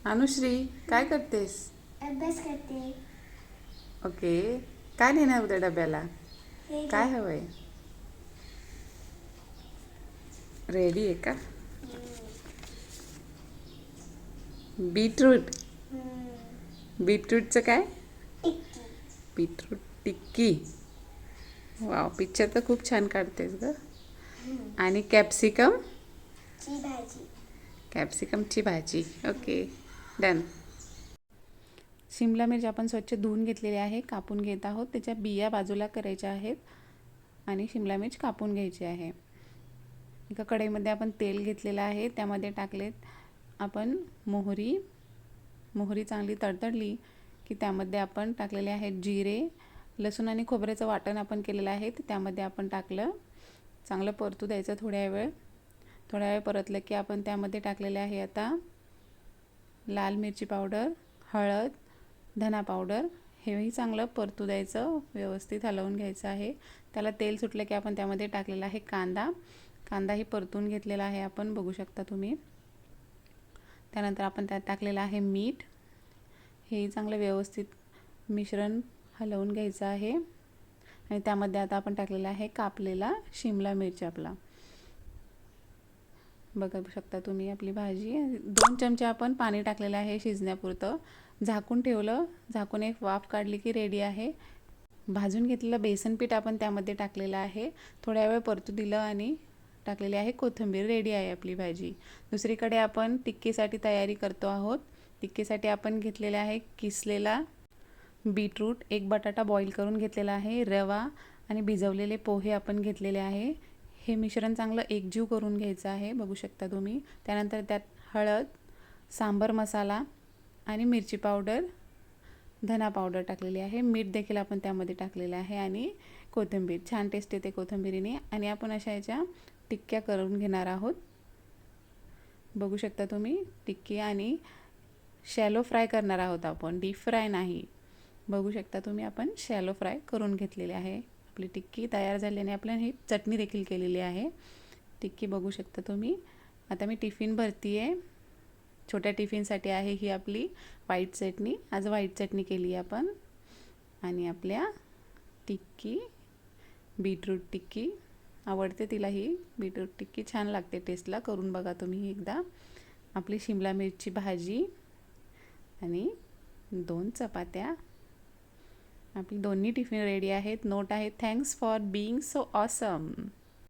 अनुश्री, काय करतेस? अभ्यास करते. ओके. काय नेणार उद्या डब्याला? हे घे. काय हवंय? रेडी आहे का? बीटरूट. बीटरूटचं काय? Tikki. Beetroot tikki. Wow, picture तर खूप छान काढतेस ग. आणि कॅप्सिकम. ची भाजी. कॅप्सिकमची भाजी. Okay, done. शिमला मिरची आपण स्वच्छ धुवून घेतलेली आहे, कापून घेत आहोत. त्याच्या बिया बाजूला करायच्या आहेत आणि शिमला मिर्च कापून घ्यायची आहे. एका कढईमध्ये आपण तेल घेतलेलं आहे, त्यामध्ये टाकलेत आपण मोहरी चांगली तडतडली की त्यामध्ये आपण टाकलेले आहेत जिरे, लसूण आणि खोबऱ्याचं वाटण आपण केलेलं आहे ते त्यामध्ये आपण टाकलं. चांगलं परतू द्यायचं थोड्या वेळ परतलं की आपण त्यामध्ये टाकलेले आहे आता लाल मिरची पावडर, हळद, धना पावडर. हेही चांगलं परतू द्यायचं, व्यवस्थित हलवून घ्यायचं आहे. त्याला तेल सुटलं की आपण त्यामध्ये टाकलेला आहे कांदाही परतून घेतलेला आहे आपण, बघू शकता तुम्ही. त्यानंतर आपण त्यात टाकलेलं आहे मीठ. हेही चांगलं व्यवस्थित मिश्रण हलवून घ्यायचं आहे आणि त्यामध्ये आता आपण टाकलेला आहे कापलेला शिमला मिरची आपला. बघू शकता तुम्ही आपली भाजी. 2 चमचे आपण पाणी टाकलेलं आहे शिजण्यापुरतं. झाकून ठेवलं, झाकून एक वाफ काढली की रेडी आहे. भाजून घेतलेलं बेसन पीठ आपण त्यामध्ये टाकलेलं आहे. थोड्या वेळ परतू दिलं आणि टाकलेली आहे कोथिंबीर. रेडी आहे आपली भाजी. दुसरीकडे आपण टिक्कीसाठी तयारी करतो आहोत. टिक्कीसाठी आपण घेतलेला आहे किसलेला बीटरूट, एक बटाटा बॉईल करून घेतलेला आहे, रवा आणि भिजवलेले पोहे आपण घेतलेले आहे. हे मिश्रण चांगलं एकजीव करून घ्यायचं आहे, बघू शकता तुम्ही. त्यानंतर त्यात हळद, सांबर मसाला आणि मिरची पावडर, धना पावडर टाकलेली आहे. मीठ देखील आपण त्यामध्ये टाकलेलं आहे आणि कोथिंबीर. छान टेस्ट येते कोथिंबीरीने. आणि आपण अशा याच्या टिक्क्या करून घेणार आहोत, बघू शकता तुम्ही. टिक्की आणि शॅलो फ्राय करणार आहोत आपण, डीप फ्राय नाही. बघू शकता तुम्ही, आपण शॅलो फ्राय करून घेतलेली आहे. आपली टिक्की तयार झाल्याने आपल्याला ही चटणी देखील केलेली आहे. टिक्की बघू शकता तुम्ही. आता मी टिफिन भरती आहे. छोट्या टिफिनसाठी आहे ही आपली व्हाईट चटणी. आज व्हाईट चटणी केली आहे आपण. आणि आपल्या टिक्की, बीटरूट टिक्की आवडते तिला. ही बीटरूट टिक्की छान लागते टेस्टला, करून बघा तुम्ही एकदा. आपली शिमला मिरची भाजी आणि 2 चपात्या. आपली दोन्ही टिफिन रेडी आहेत. नोट आहे, thanks for being so awesome.